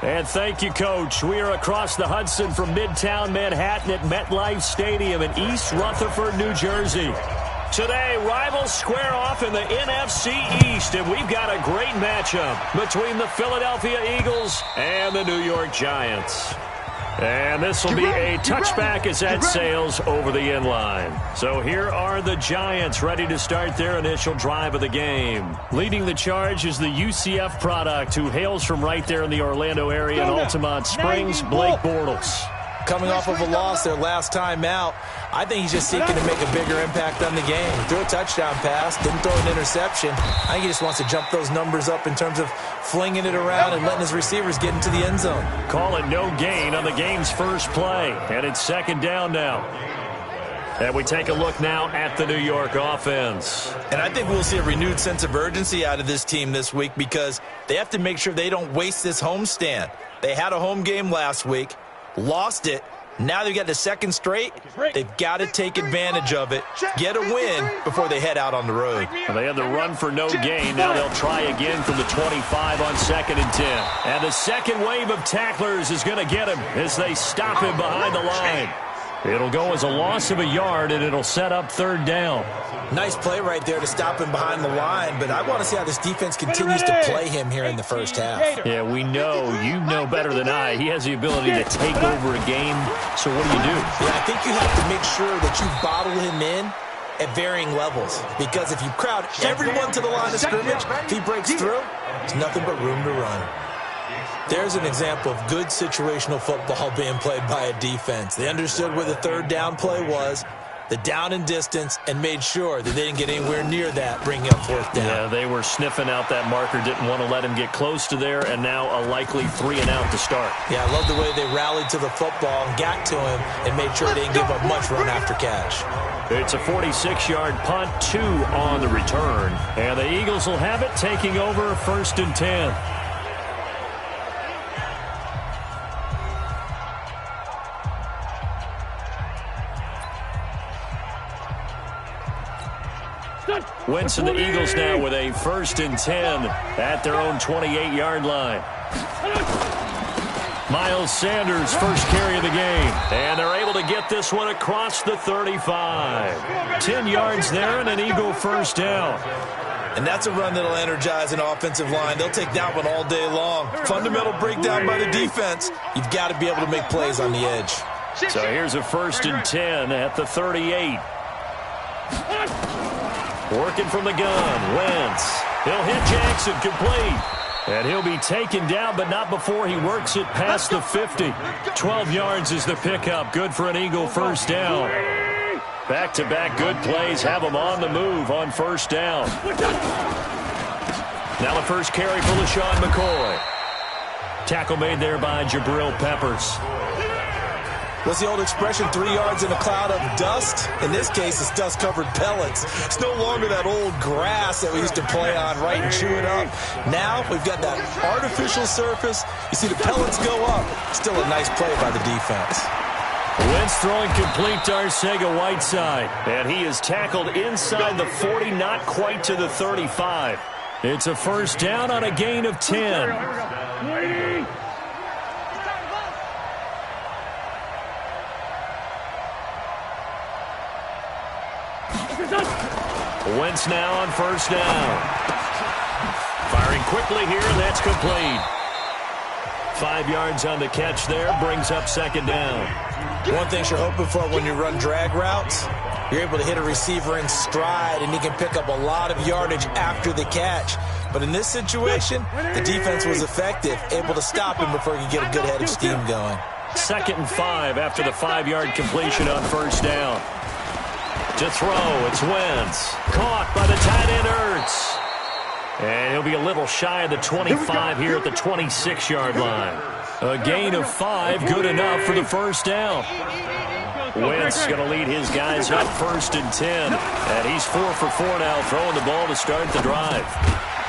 And thank you, Coach. We are across the Hudson from Midtown Manhattan at MetLife Stadium in East Rutherford, New Jersey. Today, rivals square off in the NFC East, and we've got a great matchup between the Philadelphia Eagles and the New York Giants. And this will be a touchback as that sails over the end line. So here are the Giants ready to start their initial drive of the game. Leading the charge is the UCF product who hails from right there in the Orlando area in Altamont Springs, Blake Bortles. Coming off of a loss their last time out, I think he's just seeking to make a bigger impact on the game. He threw a touchdown pass, didn't throw an interception. I think he just wants to jump those numbers up in terms of flinging it around and letting his receivers get into the end zone. Call it no gain on the game's first play, and it's second down now. And we take a look now at the New York offense. And I think we'll see a renewed sense of urgency out of this team this week because they have to make sure they don't waste this homestand. They had a home game last week, lost it. Now they've got the second straight. They've got to take advantage of it, get a win before they head out on the road. Well, they had the run for no gain. Now they'll try again from the 25 on 2nd and 10. And the second wave of tacklers is going to get him as they stop him behind the line. It'll go as a loss of a yard, and it'll set up third down. Nice play right there to stop him behind the line, but I want to see how this defense continues to play him here in the first half. Yeah, we know. You know better than I. He has the ability to take over a game, so what do? Yeah, I think you have to make sure that you bottle him in at varying levels, because if you crowd everyone to the line of scrimmage, if he breaks through, there's nothing but room to run. There's an example of good situational football being played by a defense. They understood where the third down play was, the down and distance, and made sure that they didn't get anywhere near that, bringing up fourth down. Yeah, they were sniffing out that marker, didn't want to let him get close to there, and now a likely 3-and-out to start. Yeah, I love the way they rallied to the football and got to him and made sure they didn't give up much run after catch. It's a 46-yard punt, 2 on the return, and the Eagles will have it taking over 1st and 10. Wentz and the Eagles now with a 1st and 10 at their own 28-yard line. Miles Sanders, first carry of the game. And they're able to get this one across the 35. 10 yards there and an Eagle first down. And that's a run that'll energize an offensive line. They'll take that one all day long. Fundamental breakdown by the defense. You've got to be able to make plays on the edge. So here's a 1st and 10 at the 38. Working from the gun, Wentz. He'll hit Jackson, complete. And he'll be taken down, but not before he works it past the 50. 12 yards is the pickup. Good for an Eagle first down. Back-to-back good plays have them on the move on first down. Now the first carry for LaShawn McCoy. Tackle made there by Jabril Peppers. What's the old expression, 3 yards in a cloud of dust? In this case, it's dust-covered pellets. It's no longer that old grass that we used to play on, right, and chew it up. Now we've got that artificial surface. You see the pellets go up. Still a nice play by the defense. Wentz throwing complete to Arcega-Whiteside. And he is tackled inside the 40, not quite to the 35. It's a first down on a gain of 10. Wentz now on first down. Firing quickly here, and that's complete. 5 yards on the catch there, brings up second down. One thing you're hoping for when you run drag routes, you're able to hit a receiver in stride, and he can pick up a lot of yardage after the catch. But in this situation, the defense was effective, able to stop him before he could get a good head of steam going. 2nd and 5 after the 5-yard completion on first down. To throw, it's Wentz. Caught by the tight end, Ertz. And he'll be a little shy of the 25 here at the 26-yard line. A gain of 5, good enough for the first down. Wentz going to lead his guys up 1st and 10. And he's 4 for 4 now, throwing the ball to start the drive.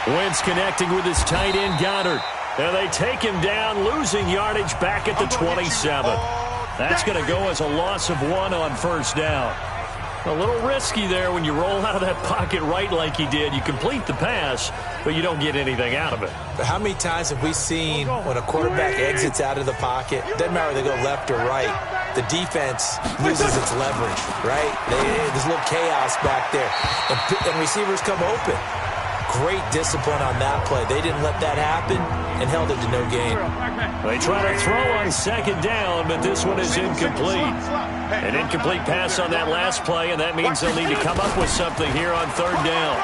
Wentz connecting with his tight end, Goddard. And they take him down, losing yardage back at the 27. That's going to go as a loss of 1 on first down. A little risky there when you roll out of that pocket right like he did. You complete the pass, but you don't get anything out of it. But how many times have we seen when a quarterback exits out of the pocket, doesn't matter whether they go left or right, the defense loses its leverage, right? There's a little chaos back there, and receivers come open. Great discipline on that play. They didn't let that happen and held it to no gain. They try to throw on second down, but this one is incomplete. An incomplete pass on that last play, and that means they'll need to come up with something here on third down.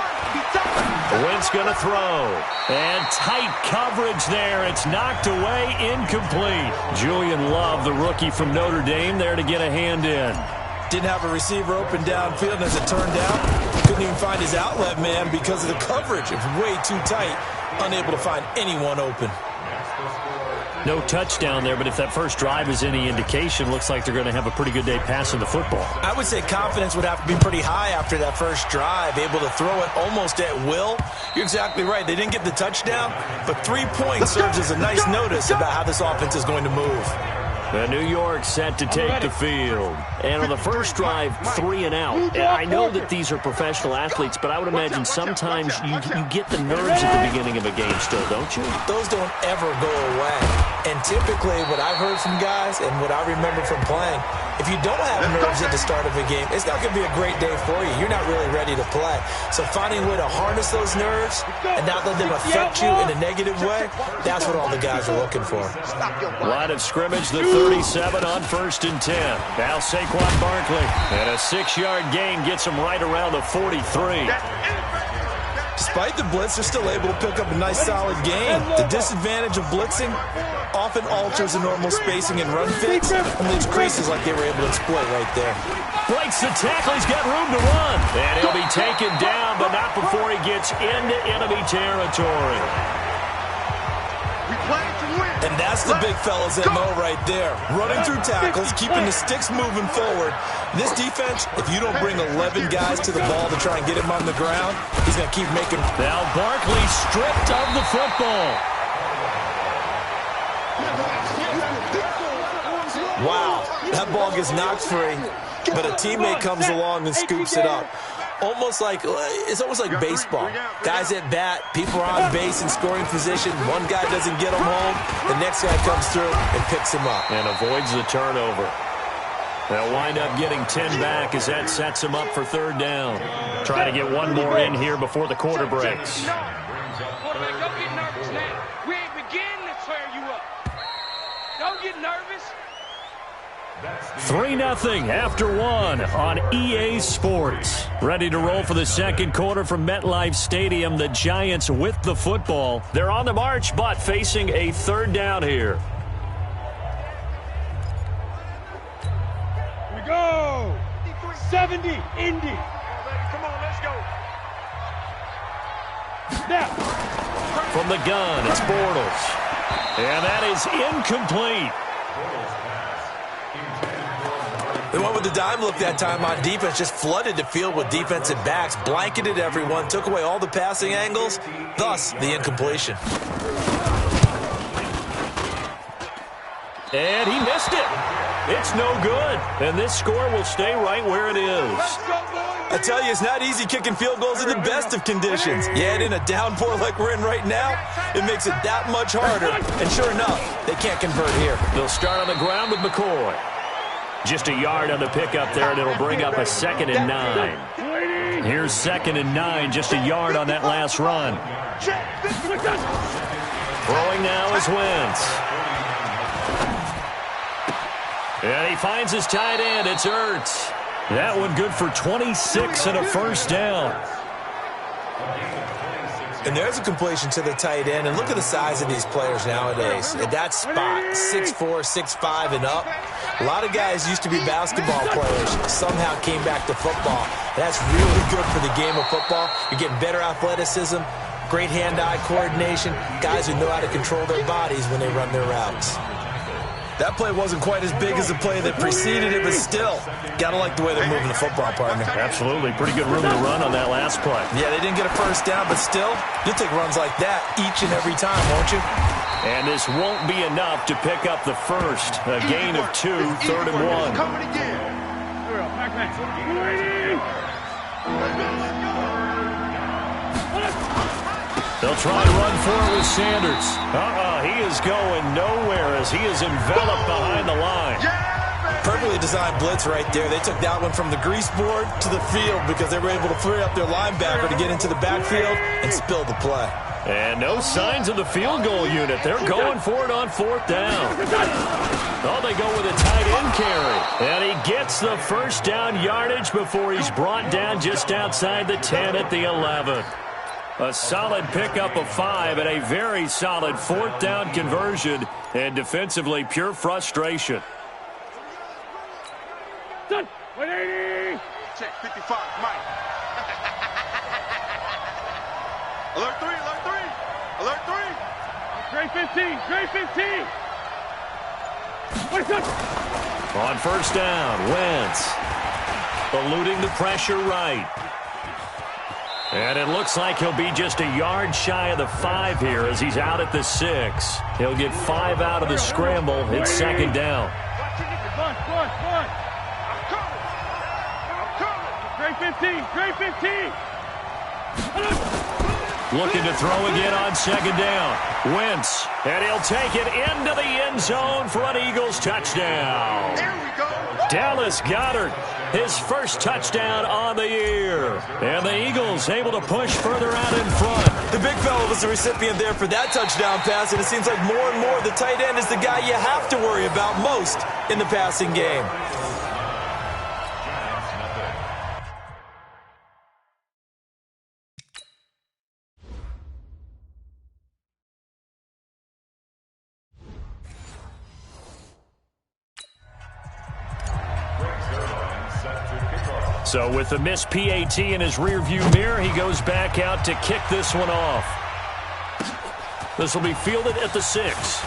Wentz going to throw. And tight coverage there. It's knocked away, incomplete. Julian Love, the rookie from Notre Dame, there to get a hand in. Didn't have a receiver open downfield, and as it turned out, couldn't even find his outlet man because of the coverage. It was way too tight, unable to find anyone open. No touchdown there, but if that first drive is any indication, looks like they're going to have a pretty good day passing the football. I would say confidence would have to be pretty high after that first drive, able to throw it almost at will. You're exactly right. They didn't get the touchdown, but 3 points serves as a nice notice about how this offense is going to move. The New York set to take the field. And on the first drive, 3 and out. I know that these are professional athletes, but I would imagine sometimes you get the nerves at the beginning of a game still, don't you? Those don't ever go away. And typically what I've heard from guys and what I remember from playing, if you don't have nerves at the start of a game, it's not going to be a great day for you. You're not really ready to play. So finding a way to harness those nerves and not let them affect you in a negative way, that's what all the guys are looking for. Line of scrimmage, the 37 on 1st and 10. Now Saquon Barkley. And a 6-yard gain gets him right around the 43. Despite the blitz, they're still able to pick up a nice solid gain. The disadvantage of blitzing often alters the normal spacing and run fits and leaves creases like they were able to exploit right there. Breaks the tackle. He's got room to run. And he'll be taken down, but not before he gets into enemy territory. And that's the big fella's MO right there. Running through tackles, keeping the sticks moving forward. This defense, if you don't bring 11 guys to the ball to try and get him on the ground, he's going to keep making... Now Barkley stripped of the football. Wow, that ball gets knocked free, but a teammate comes along and scoops it up. It's almost like baseball. Guys at bat, people are on base in scoring position. One guy doesn't get him home. The next guy comes through and picks him up. And avoids the turnover. They'll wind up getting 10 back as that sets him up for third down. Try to get one more in here before the quarter breaks. Quarterback, don't get nervous now. We ain't beginning to tear you up. Don't get nervous. 3-0 after 1 on EA Sports. Ready to roll for the second quarter from MetLife Stadium. The Giants with the football. They're on the march, but facing a third down here. Here we go. 70, Indy. Come on, let's go. Now. From the gun, it's Bortles. And that is incomplete. They went with the dime look that time on defense, just flooded the field with defensive backs, blanketed everyone, took away all the passing angles, thus the incompletion. And he missed it. It's no good. And this score will stay right where it is. I tell you, it's not easy kicking field goals in the best of conditions. Yet in a downpour like we're in right now, it makes it that much harder. And sure enough, they can't convert here. They'll start on the ground with McCoy. Just a yard on the pickup there, and it'll bring up a 2nd and 9. Here's 2nd and 9, just a yard on that last run. Throwing now is Wentz. And he finds his tight end. It's Ertz. That one good for 26 and a first down. And there's a completion to the tight end. And look at the size of these players nowadays. At that spot, 6'4", 6'5", and up. A lot of guys used to be basketball players, somehow came back to football. That's really good for the game of football. You're getting better athleticism, great hand-eye coordination, guys who know how to control their bodies when they run their routes. That play wasn't quite as big as the play that preceded it, but still, gotta like the way they're moving the football, partner. Absolutely. Pretty good room to run on that last play. Yeah, they didn't get a first down, but still, you'll take runs like that each and every time, won't you? And this won't be enough to pick up the first. A gain of 2, 3rd and 1. They'll try and run for it with Sanders. He is going nowhere as he is enveloped behind the line. Perfectly designed blitz right there. They took that one from the grease board to the field because they were able to free up their linebacker to get into the backfield and spill the play. And no signs of the field goal unit. They're going for it on 4th down. Oh, they go with a tight end carry. And he gets the first down yardage before he's brought down just outside the 10 at the 11. A solid pickup of 5 and a very solid 4th down conversion. And defensively, pure frustration. Done. 180. Check 55, Mike. Alert 3, alert 3. Alert 3. Trey 15, Trey 15. What's up? On 1st down, Wentz eluding the pressure right. And it looks like he'll be just a yard shy of the 5 here as he's out at the 6. He'll get 5 out of the scramble. It's 2nd down. One. I'm coming. Trey 15. Looking to throw again on 2nd down. Wentz, and he'll take it into the end zone for an Eagles touchdown. There we go. Dallas Goedert, his first touchdown on the year. And the Eagles able to push further out in front. The big fella was the recipient there for that touchdown pass, and it seems like more and more the tight end is the guy you have to worry about most in the passing game. So with the missed PAT in his rearview mirror, he goes back out to kick this one off. This will be fielded at the 6.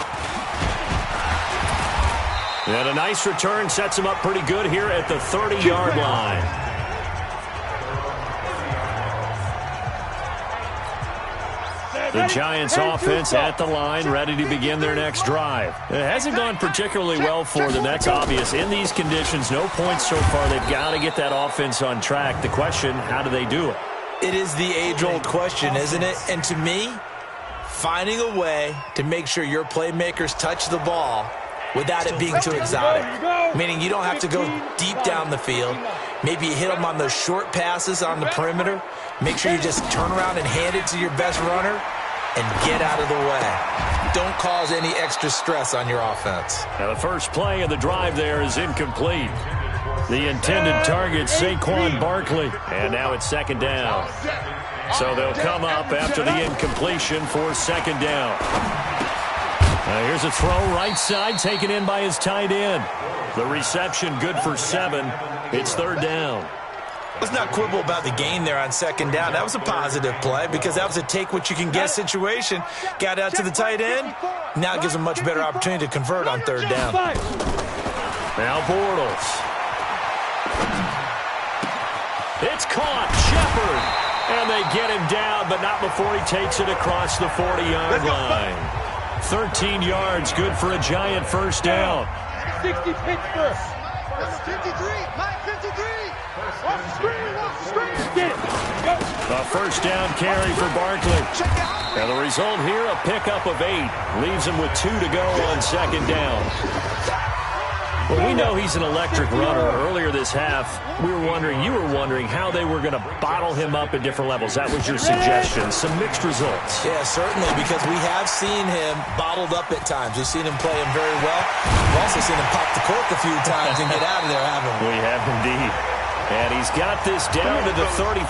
And a nice return sets him up pretty good here at the 30-yard line. The Giants offense at the line, ready to begin their next drive. It hasn't gone particularly well for them. That's obvious. In these conditions, no points so far. They've got to get that offense on track. The question, how do they do it? It is the age-old question, isn't it? And to me, finding a way to make sure your playmakers touch the ball without it being too exotic. Meaning you don't have to go deep down the field. Maybe you hit them on those short passes on the perimeter. Make sure you just turn around and hand it to your best runner and get out of the way. Don't cause any extra stress on your offense. Now the first play of the drive there is incomplete. The intended target, Saquon Barkley. And now it's 2nd down. So they'll come up after the incompletion for 2nd down. Now here's a throw right side, taken in by his tight end. The reception good for 7. It's 3rd down. Let's not quibble about the gain there on 2nd down. That was a positive play because that was a take-what-you-can-get situation. Got out to the tight end. Now it gives them much better opportunity to convert on 3rd down. Now Bortles. It's caught. Shepard. And they get him down, but not before he takes it across the 40-yard line. 13 yards, good for a Giant first down. 60 Pittsburgh. 53, Mike 53. Off the screen. Get it. Go. A first down carry for Barkley. And the result here, a pickup of 8. Leaves him with 2 to go on 2nd down. Well, we know he's an electric runner. Earlier this half, you were wondering how they were going to bottle him up at different levels. That was your suggestion. Some mixed results. Yeah, certainly, because we have seen him bottled up at times. We've seen him play him very well. We've also seen him pop the cork a few times and get out of there, haven't we? We have indeed. And he's got this down to the 35.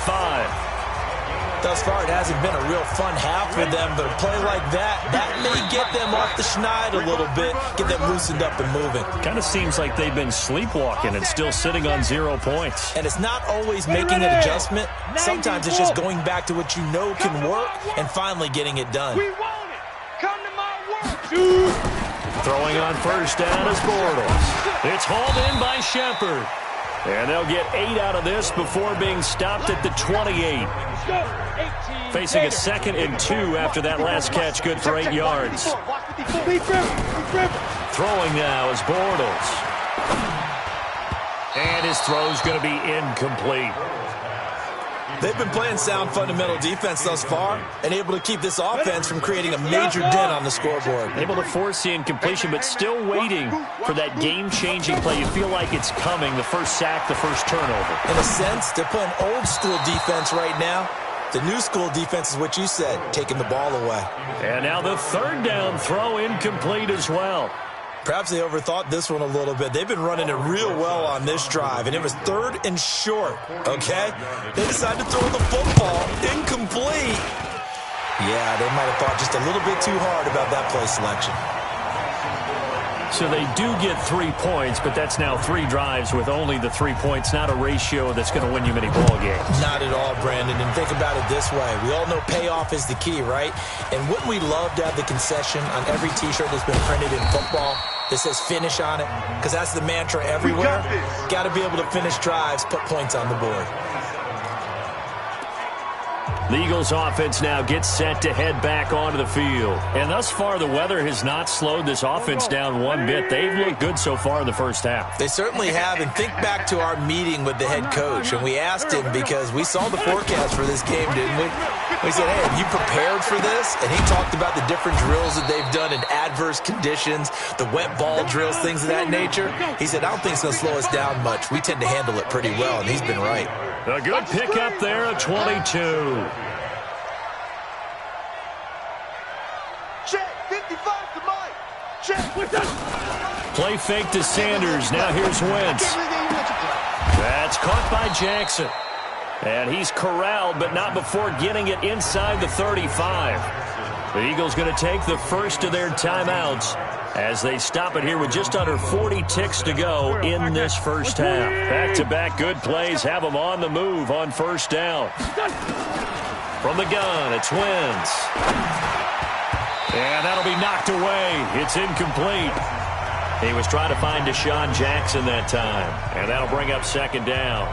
Thus far, it hasn't been a real fun half for them, but a play like that may get them off the schneid a little bit, get them loosened up and moving. Kind of seems like they've been sleepwalking and still sitting on 0 points. And it's not always making an adjustment. Sometimes it's just going back to what you know can work and finally getting it done. We want it. Come to my work. Throwing on first down is Bortles. It's hauled in by Shepard. And they'll get 8 out of this before being stopped at the 28. Facing a 2nd and 2 after that last catch, good for 8 yards. Throwing now is Bortles. And his throw's going to be incomplete. They've been playing sound fundamental defense thus far and able to keep this offense from creating a major dent on the scoreboard. Able to force the incompletion, but still waiting for that game-changing play. You feel like it's coming, the first sack, the first turnover. In a sense, they're playing old-school defense right now. The new-school defense is what you said, taking the ball away. And now the third down throw incomplete as well. Perhaps they overthought this one a little bit. They've been running it real well on this drive, and it was 3rd and short, okay? They decided to throw the football incomplete. Yeah, they might have thought just a little bit too hard about that play selection. So they do get 3 points, but that's now 3 drives with only the 3 points, not a ratio that's going to win you many ball games. Not at all, Brandon. And think about it this way. We all know payoff is the key, right? And wouldn't we love to have the concession on every T-shirt that's been printed in football that says finish on it? Because that's the mantra everywhere. Got to be able to finish drives, put points on the board. The Eagles offense now gets set to head back onto the field. And thus far, the weather has not slowed this offense down one bit. They've looked good so far in the first half. They certainly have. And think back to our meeting with the head coach. And we asked him because we saw the forecast for this game, didn't we? We said, hey, have you prepared for this? And he talked about the different drills that they've done in adverse conditions, the wet ball drills, things of that nature. He said, I don't think it's going to slow us down much. We tend to handle it pretty well, and he's been right. A good pickup there at 22. Check, 55 to Mike. Check. Play fake to Sanders. Now here's Wentz. That's caught by Jackson. And he's corralled, but not before getting it inside the 35. The Eagles going to take the first of their timeouts as they stop it here with just under 40 ticks to go in this first half. Back-to-back good plays have them on the move on first down. From the gun, it's Wentz. And that'll be knocked away. It's incomplete. He was trying to find Deshaun Jackson that time. And that'll bring up second down.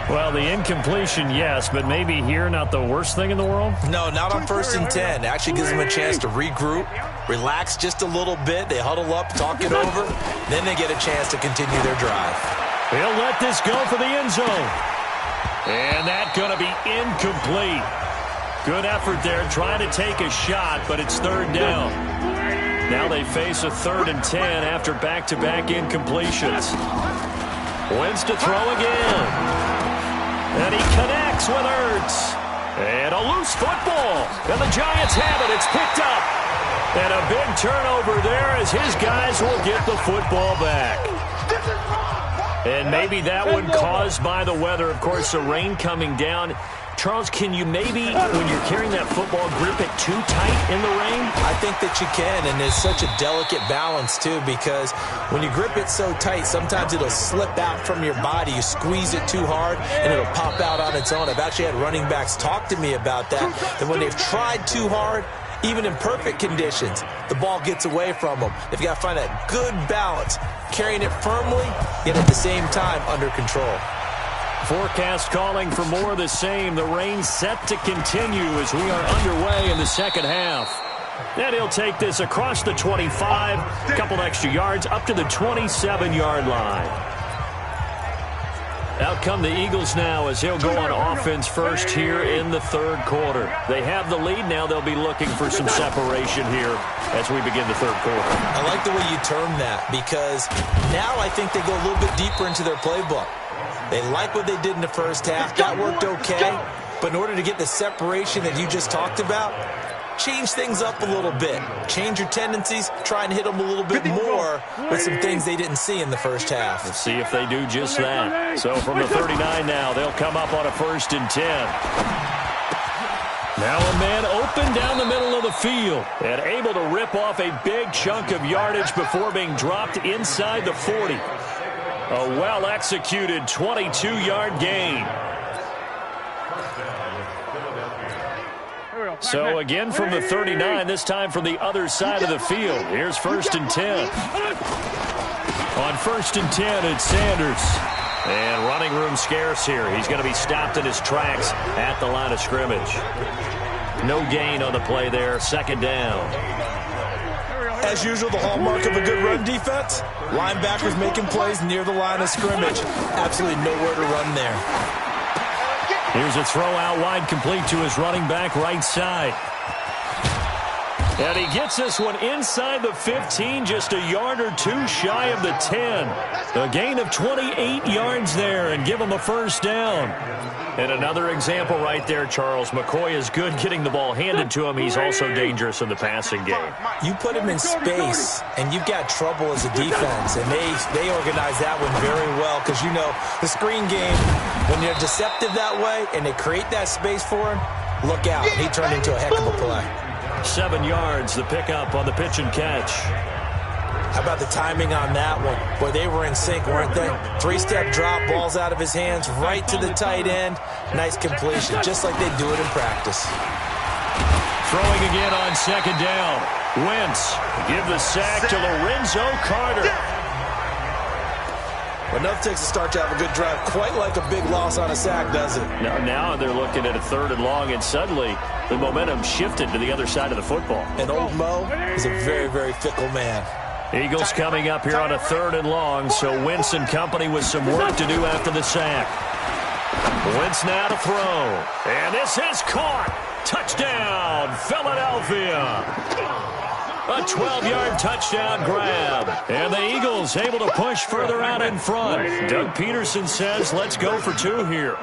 Well, the incompletion, yes, but maybe here not the worst thing in the world? No, not on 1st and 10. Actually gives them a chance to regroup, relax just a little bit. They huddle up, talk it over. Then they get a chance to continue their drive. He'll let this go for the end zone. And that's going to be incomplete. Good effort there trying to take a shot, but it's third down. Now they face a 3rd and 10 after back-to-back incompletions. Wentz to throw again. And he connects with Ertz. And a loose football. And the Giants have it. It's picked up. And a big turnover there as his guys will get the football back. And maybe that one caused by the weather. Of course, the rain coming down. Charles, can you maybe, when you're carrying that football, grip it too tight in the rain? I think that you can, and it's such a delicate balance, too, because when you grip it so tight, sometimes it'll slip out from your body. You squeeze it too hard, and it'll pop out on its own. I've actually had running backs talk to me about that when they've tried too hard, even in perfect conditions, the ball gets away from them. They've got to find that good balance, carrying it firmly, yet at the same time under control. Forecast calling for more of the same. The rain set to continue as we are underway in the second half. And he'll take this across the 25, a couple extra yards, up to the 27-yard line. Out come the Eagles now as he'll go on offense first here in the third quarter. They have the lead now. They'll be looking for some separation here as we begin the third quarter. I like the way you term that because now I think they go a little bit deeper into their playbook. They like what they did in the first half. That worked okay. But in order to get the separation that you just talked about, change things up a little bit. Change your tendencies. Try and hit them a little bit more with some things they didn't see in the first half. Let's see if they do just that. So from the 39 now, they'll come up on a 1st and 10. Now a man open down the middle of the field and able to rip off a big chunk of yardage before being dropped inside the 40. A well-executed 22-yard gain. So again from the 39, this time from the other side of the field. Here's 1st and 10. On 1st and 10, it's Sanders. And running room scarce here. He's going to be stopped in his tracks at the line of scrimmage. No gain on the play there. 2nd down. As usual, the hallmark of a good run defense, linebackers making plays near the line of scrimmage. Absolutely nowhere to run there. Here's a throw out wide, complete to his running back right side. And he gets this one inside the 15, just a yard or two shy of the 10. A gain of 28 yards there and give him a first down. And another example right there, Charles. McCoy is good getting the ball handed to him. He's also dangerous in the passing game. You put him in space, and you've got trouble as a defense. And they organize that one very well because, you know, the screen game, when you're deceptive that way and they create that space for him, look out. He turned into a heck of a play. 7 yards, the pickup on the pitch and catch. How about the timing on that one? Boy, they were in sync, weren't they? 3-step drop, balls out of his hands, right to the tight end. Nice completion, just like they do it in practice. Throwing again on second down. Wentz give the sack to Lorenzo Carter. Enough takes to start to have a good drive. Quite like a big loss on a sack, does it? Now they're looking at a 3rd and long, and suddenly the momentum shifted to the other side of the football. And old Mo is a very, very fickle man. Eagles coming up here on a 3rd and long, so Wentz and company with some work to do after the sack. Wentz now to throw, and this is caught. Touchdown, Philadelphia. A 12-yard touchdown grab. And the Eagles able to push further out in front. Doug Peterson says, let's go for 2 here.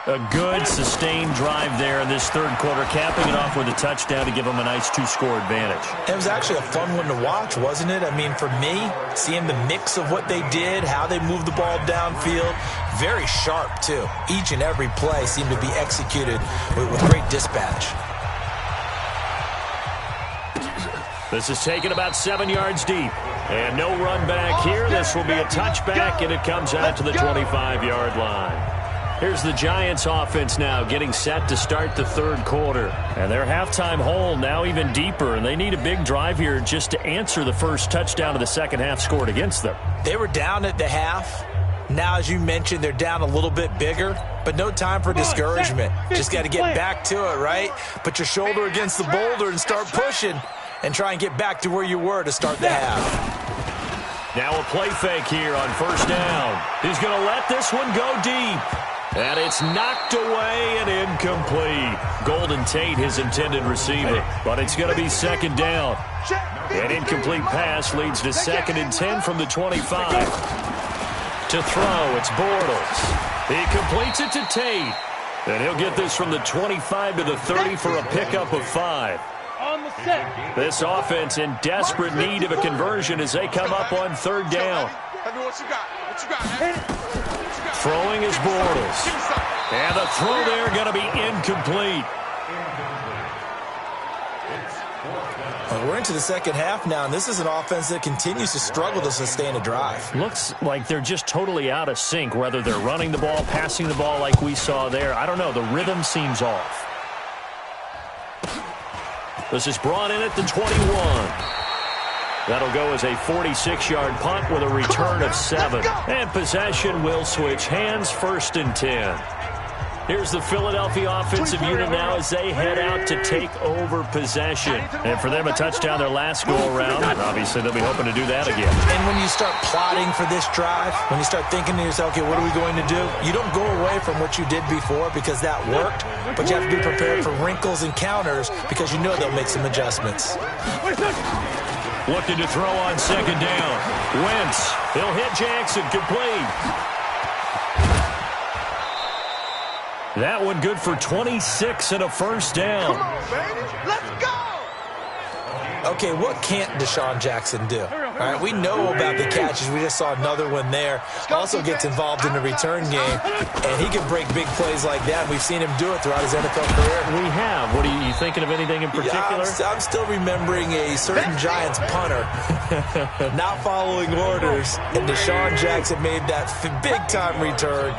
A good, sustained drive there in this 3rd quarter, capping it off with a touchdown to give them a nice 2-score advantage. It was actually a fun one to watch, wasn't it? I mean, for me, seeing the mix of what they did, how they moved the ball downfield, very sharp, too. Each and every play seemed to be executed with great dispatch. This is taken about 7 yards deep. And no run back here. This will be a touchback, and it comes out to the 25-yard line. Here's the Giants offense now getting set to start the 3rd quarter. And their halftime hole now even deeper, and they need a big drive here just to answer the first touchdown of the second half scored against them. They were down at the half. Now, as you mentioned, they're down a little bit bigger, but no time for discouragement. Just got to get back to it, right? Put your shoulder against the boulder and start pushing. And try and get back to where you were to start the half. Now a play fake here on first down. He's going to let this one go deep. And it's knocked away and incomplete. Golden Tate, his intended receiver. But it's going to be 2nd down. An incomplete pass leads to 2nd and 10 from the 25. To throw, it's Bortles. He completes it to Tate. And he'll get this from the 25 to the 30 for a pickup of 5. This offense in desperate need of a conversion as they come up on 3rd down. Throwing is Bortles. And the throw there going to be incomplete. Well, we're into the second half now, and this is an offense that continues to struggle to sustain a drive. Looks like they're just totally out of sync, whether they're running the ball, passing the ball like we saw there. I don't know. The rhythm seems off. This is brought in at the 21. That'll go as a 46-yard punt with a return of 7. And possession will switch hands, 1st and 10. Here's the Philadelphia offensive unit now as they head out to take over possession. And for them, a touchdown their last go-around. Obviously, they'll be hoping to do that again. And when you start plotting for this drive, when you start thinking to yourself, okay, what are we going to do? You don't go away from what you did before because that worked, but you have to be prepared for wrinkles and counters because you know they'll make some adjustments. Looking to throw on 2nd down. Wentz, he'll hit Jackson, complete. That one good for 26 and a first down. Come on, baby. Let's go. Okay, what can't Deshaun Jackson do? All right, we know about the catches. We just saw another one there. Also gets involved in the return game, and he can break big plays like that. We've seen him do it throughout his NFL career. We have. What are you thinking of anything in particular? I'm still remembering a certain Giants punter not following orders, and Deshaun Jackson made that big-time return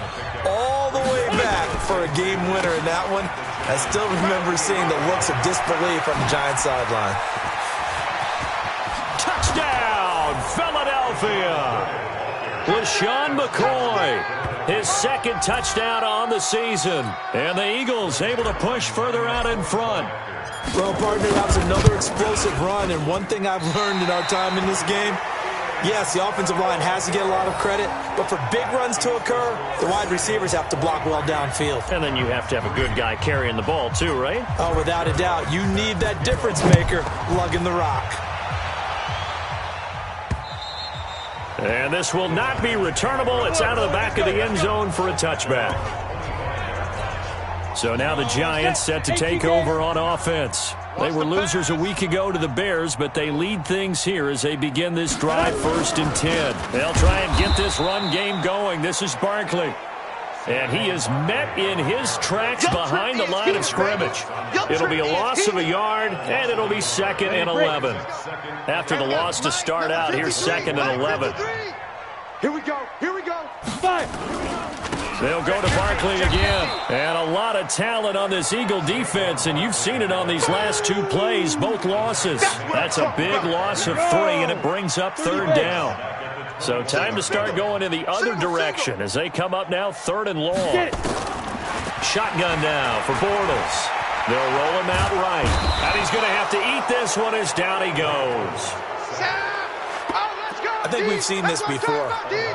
all the way back for a game winner in that one. I still remember seeing the looks of disbelief on the Giants sideline. Touchdown, Philadelphia! LaShawn McCoy, his 2nd touchdown on the season. And the Eagles able to push further out in front. Well, partner, that was another explosive run, and one thing I've learned in our time in this game, yes, the offensive line has to get a lot of credit, but for big runs to occur, the wide receivers have to block well downfield. And then you have to have a good guy carrying the ball too, right? Oh, without a doubt. You need that difference maker lugging the rock. And this will not be returnable. It's out of the back of the end zone for a touchback. So now the Giants set to take over on offense. They were losers a week ago to the Bears, but they lead things here as they begin this drive 1st and 10. They'll try and get this run game going. This is Barkley. And he is met in his tracks behind the line of scrimmage. It'll be a loss of a yard, and it'll be 2nd and 11. After the loss to start out, here's 2nd and 11. Here we go. Here we go. 5. They'll go to Barkley again. And a lot of talent on this Eagle defense, and you've seen it on these last 2 plays, both losses. That's a big loss of 3, and it brings up 3rd down. So time to start going in the other direction as they come up now 3rd and long. Shotgun now for Bortles. They'll roll him out right. And he's going to have to eat this one as down he goes. I think we've seen this before.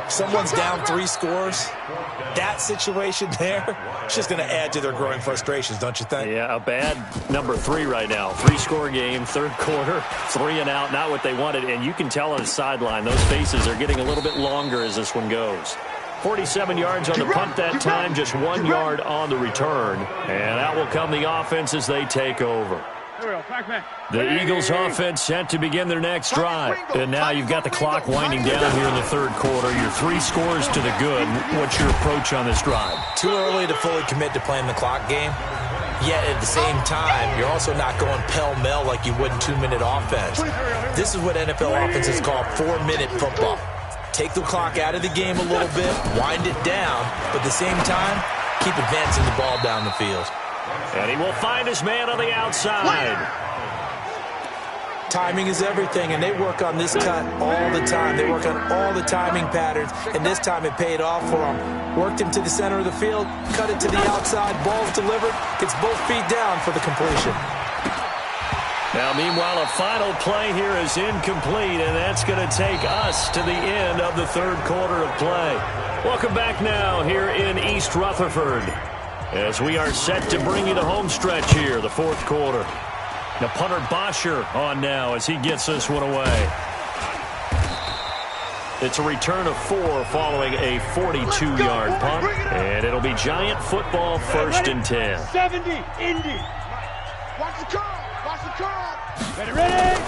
Someone's down 3 scores. That situation there, it's just going to add to their growing frustrations, don't you think? Yeah, a bad number 3 right now. 3-score game, 3rd quarter, 3 and out, not what they wanted. And you can tell on the sideline, those faces are getting a little bit longer as this one goes. 47 yards on the punt that time, just 1 yard on the return. And out will come the offense as they take over. The Eagles offense set to begin their next drive. And now you've got the clock winding down here in the 3rd quarter. Your 3 scores to the good. What's your approach on this drive? Too early to fully commit to playing the clock game. Yet at the same time, you're also not going pell-mell like you would in 2-minute offense. This is what NFL offenses call 4-minute football. Take the clock out of the game a little bit, wind it down, but at the same time, keep advancing the ball down the field. And he will find his man on the outside. Timing is everything, and they work on this cut all the time. They work on all the timing patterns, and this time it paid off for them. Worked him to the center of the field, cut it to the outside, ball's delivered, gets both feet down for the completion. Now, meanwhile, a final play here is incomplete, and that's going to take us to the end of the 3rd quarter of play. Welcome back now here in East Rutherford, as we are set to bring you the home stretch here, the 4th quarter. Now punter Bosher on now as he gets this one away. It's a return of 4 following a 42-yard punt, and it'll be Giant football 1st and 10. 70, Indy. Watch the curl. Watch the curl. Ready.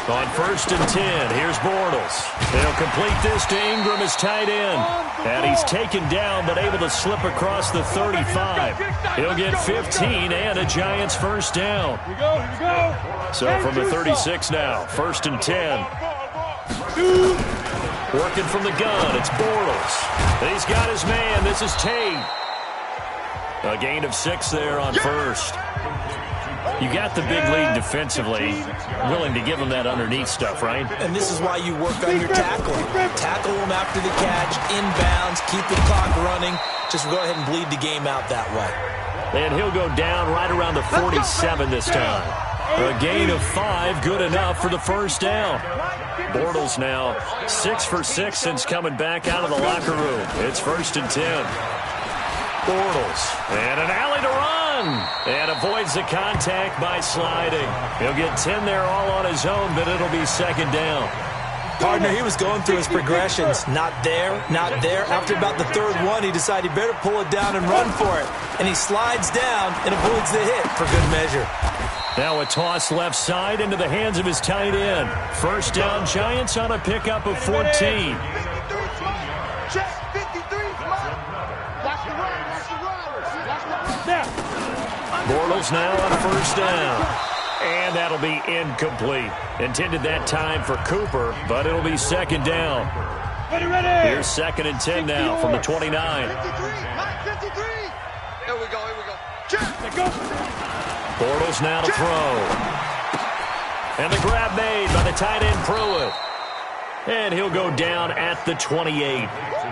On 1st and 10, here's Bortles. They'll complete this to Ingram as tight end. And he's taken down but able to slip across the 35. He'll get 15 and a Giants 1st down. Here we go. So from the 36 now, 1st and 10. Working from the gun, it's Bortles. He's got his man. This is Tate. A gain of 6 there on 1st. You got the big lead defensively, willing to give them that underneath stuff, right? And this is why you work on your tackling. Tackle them after the catch, inbounds, keep the clock running. Just go ahead and bleed the game out that way. And he'll go down right around the 47 this time. A gain of 5, good enough for the 1st down. Bortles now 6 for 6 since coming back out of the locker room. It's 1st and 10. Bortles, and an alley to run. And avoids the contact by sliding. He'll get 10 there all on his own, but it'll be 2nd down. Partner, he was going through his progressions. Not there, not there. After about the 3rd one, he decided he better pull it down and run for it. And he slides down and avoids the hit for good measure. Now a toss left side into the hands of his tight end. 1st down, Giants on a pickup of 14. Bortles now on 1st down. And that'll be incomplete. Intended that time for Cooper, but it'll be 2nd down. Here's 2nd and 10 now from the 29. 53. Here we go. Bortles now to throw. And the grab made by the tight end Pruitt. And he'll go down at the 28.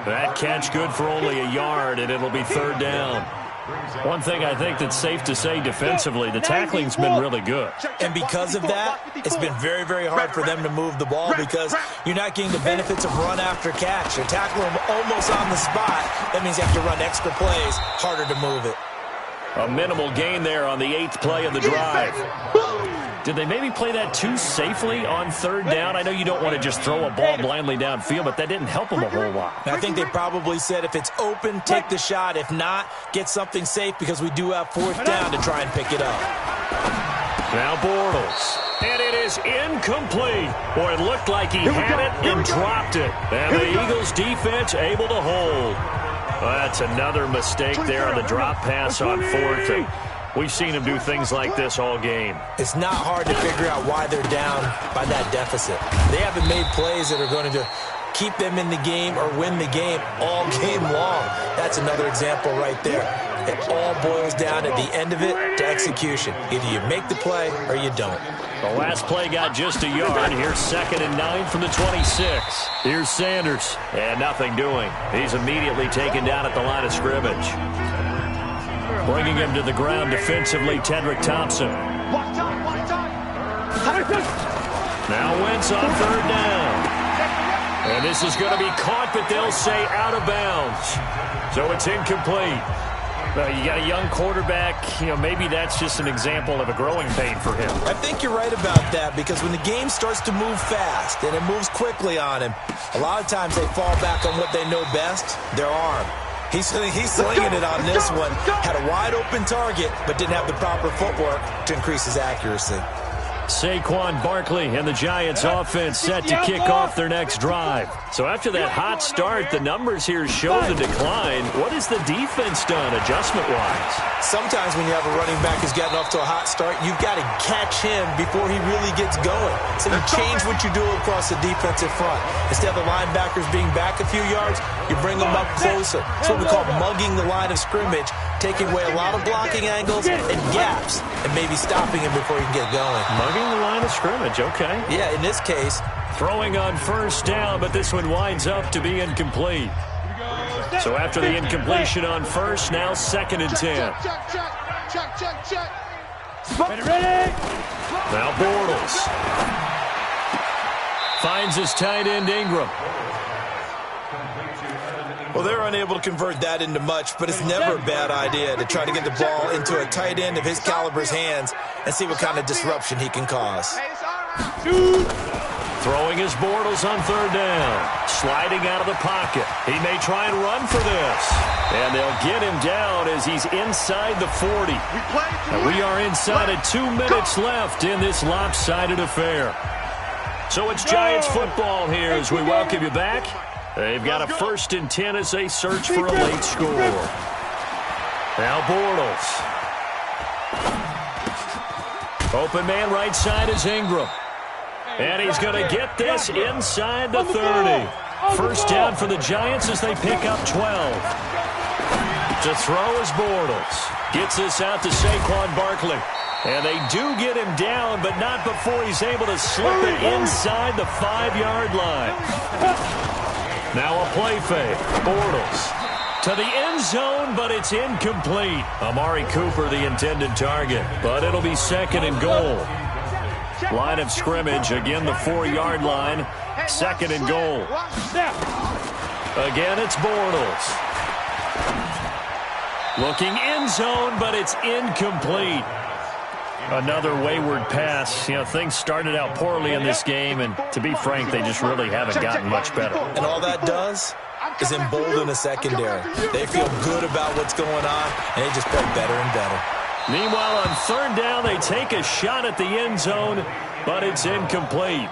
That catch good for only a yard, and it'll be 3rd down. One thing I think that's safe to say defensively, the tackling's been really good. And because of that, it's been very, very hard for them to move the ball because you're not getting the benefits of run after catch. You're tackling them almost on the spot. That means you have to run extra plays, harder to move it. A minimal gain there on the 8th play of the drive. Did they maybe play that too safely on 3rd down? I know you don't want to just throw a ball blindly downfield, but that didn't help them a whole lot. I think they probably said if it's open, take the shot. If not, get something safe because we do have 4th down to try and pick it up. Now Bortles. And it is incomplete. Boy, it looked like he had it and dropped it. And the Eagles defense able to hold. Well, that's another mistake there on the drop pass on 4th. And we've seen him do things like this all game. It's not hard to figure out why they're down by that deficit. They haven't made plays that are going to keep them in the game or win the game all game long. That's another example right there. It all boils down at the end of it to execution. Either you make the play or you don't. The last play got just a yard. Here's 2nd and 9 from the 26. Here's Sanders. And nothing doing. He's immediately taken down at the line of scrimmage. Bringing him to the ground defensively, Tedrick Thompson. Now Wentz on 3rd down. And this is going to be caught, but they'll say out of bounds. So it's incomplete. Well, you got a young quarterback. You know, maybe that's just an example of a growing pain for him. I think you're right about that because when the game starts to move fast and it moves quickly on him, a lot of times they fall back on what they know best, their arm. He's slinging it on this one. Had a wide-open target, but didn't have the proper footwork to increase his accuracy. Saquon Barkley and the Giants offense set to kick off their next drive. So after that hot start, the numbers here show the decline. What has the defense done adjustment-wise? Sometimes when you have a running back who's gotten off to a hot start, you've got to catch him before he really gets going. So you change what you do across the defensive front. Instead of the linebackers being back a few yards, you bring them up closer. It's what we call mugging the line of scrimmage, taking away a lot of blocking angles and gaps and maybe stopping him before he can get going. Mugging the line of scrimmage, okay. Yeah, in this case. Throwing on 1st down, but this one winds up to be incomplete. So after the incompletion on 1st, now 2nd and 10. Check. Ready? Now Bortles. Finds his tight end Ingram. Well, they're unable to convert that into much, but it's never a bad idea to try to get the ball into a tight end of his caliber's hands and see what kind of disruption he can cause. Throwing his Bortles on 3rd down. Sliding out of the pocket. He may try and run for this. And they'll get him down as he's inside the 40. And we are inside of 2 minutes left in this lopsided affair. So it's Giants football here as we welcome you back. They've got a 1st and 10 as they search for a late score. Now Bortles. Open man right side is Ingram. And he's going to get this inside the 30. 1st down for the Giants as they pick up 12. To throw is Bortles. Gets this out to Saquon Barkley. And they do get him down, but not before he's able to slip it inside the 5-yard line. Now a play fake. Bortles to the end zone, but it's incomplete. Amari Cooper, the intended target, but it'll be 2nd and goal. Line of scrimmage, again the 4-yard line. 2nd and goal. Again, it's Bortles. Looking end zone, but it's incomplete. Another wayward pass. You know, things started out poorly in this game, and to be frank, they just really haven't gotten much better. And all that does is embolden the secondary. They feel good about what's going on, and they just play better and better. Meanwhile, on 3rd down, they take a shot at the end zone, but it's incomplete.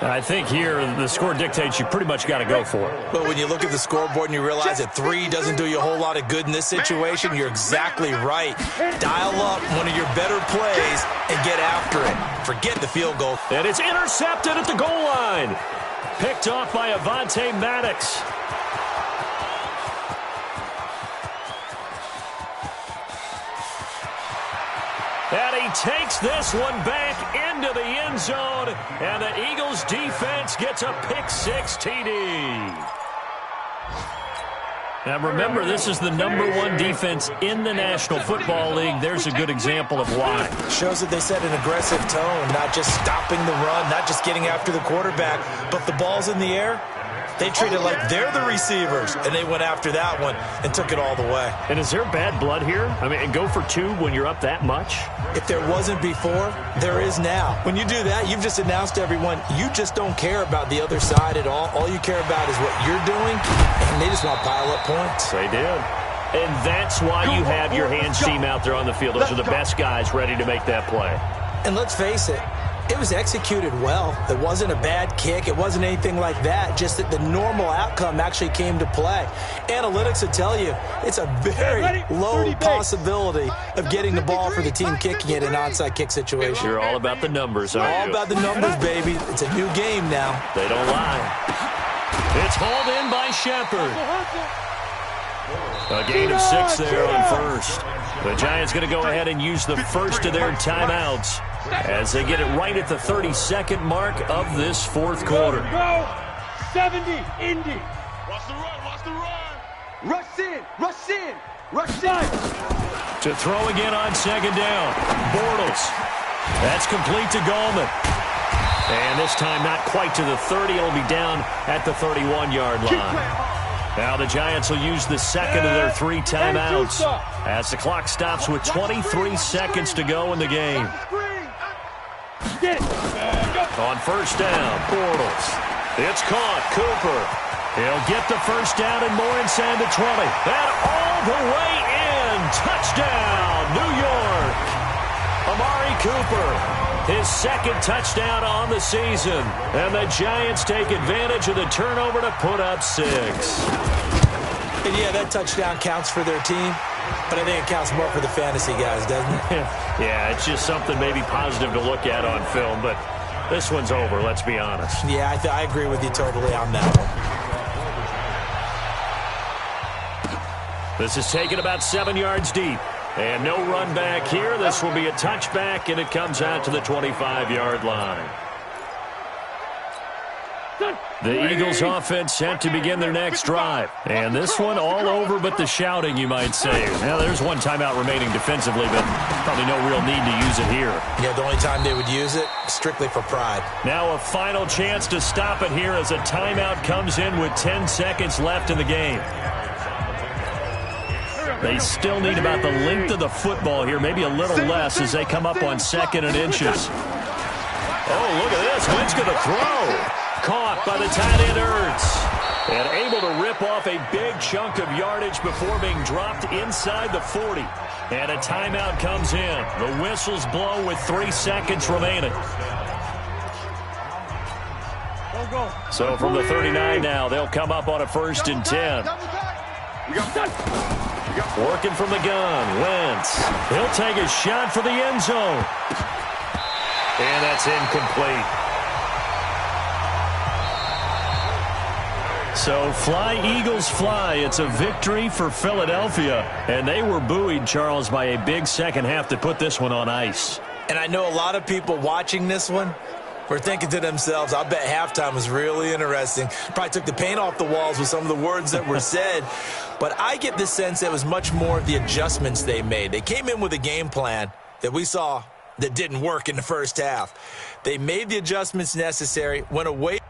I think here the score dictates you pretty much got to go for it. But when you look at the scoreboard and you realize that 3 doesn't do you a whole lot of good in this situation, you're exactly right. Dial up one of your better plays and get after it. Forget the field goal. And it's intercepted at the goal line. Picked off by Avonte Maddox. And he takes this one back into the end zone, and the Eagles defense gets a pick-6 TD. Now remember, this is the #1 defense in the National Football League. There's a good example of why. Shows that they set an aggressive tone, not just stopping the run, not just getting after the quarterback, but the ball's in the air. They treat it like they're the receivers, and they went after that one and took it all the way. And is there bad blood here? I mean, go for 2 when you're up that much? If there wasn't before, there is now. When you do that, you've just announced to everyone, you just don't care about the other side at all. All you care about is what you're doing, and they just want to pile up points. They did. And that's why you have your hands team out there on the field. Those are the best guys ready to make that play. And let's face it, it was executed well. It wasn't a bad kick. It wasn't anything like that. Just that the normal outcome actually came to play. Analytics will tell you it's a very low possibility of getting the ball for the team kicking it in an onside kick situation. You're all about the numbers, aren't you? All about the numbers, baby. It's a new game now. They don't lie. It's hauled in by Shepard. A gain of 6 there on first. The Giants going to go ahead and use the first of their timeouts as they get it right at the 32nd mark of this fourth quarter. Go! 70, Indy. Watch the run, watch the run. Rush in, rush in, rush in. To throw again on second down. Bortles. That's complete to Gallman. And this time not quite to the 30. It'll be down at the 31-yard line. Now the Giants will use the second of their 3 timeouts as the clock stops with 23 seconds to go in the game. On first down, Bortles. It's caught. Cooper. He'll get the first down and more inside the 20. And all the way in. Touchdown, New York. Amari Cooper. His second touchdown on the season. And the Giants take advantage of the turnover to put up 6. And yeah, that touchdown counts for their team, but I think it counts more for the fantasy guys, doesn't it? Yeah, it's just something maybe positive to look at on film, but this one's over, let's be honest. Yeah, I agree with you totally on that one. This is taken about 7 yards deep. And no run back here. This will be a touchback, and it comes out to the 25-yard line. The Eagles offense set to begin their next drive. And this one all over but the shouting, you might say. Now, there's one timeout remaining defensively, but probably no real need to use it here. Yeah, the only time they would use it, strictly for pride. Now a final chance to stop it here as a timeout comes in with 10 seconds left in the game. They still need about the length of the football here, maybe a little less as they come up on 2nd and inches. Oh, look at this. Wentz going to throw. Caught by the tight end Ertz. And able to rip off a big chunk of yardage before being dropped inside the 40. And a timeout comes in. The whistles blow with 3 seconds remaining. So from the 39 now, they'll come up on a 1st and 10. Working from the gun, Wentz. He'll take a shot for the end zone. And that's incomplete. So fly, Eagles, fly. It's a victory for Philadelphia. And they were buoyed, Charles, by a big second half to put this one on ice. And I know a lot of people watching this one were thinking to themselves, I bet halftime was really interesting. Probably took the paint off the walls with some of the words that were said. But I get the sense that it was much more of the adjustments they made. They came in with a game plan that we saw that didn't work in the first half. They made the adjustments necessary, went away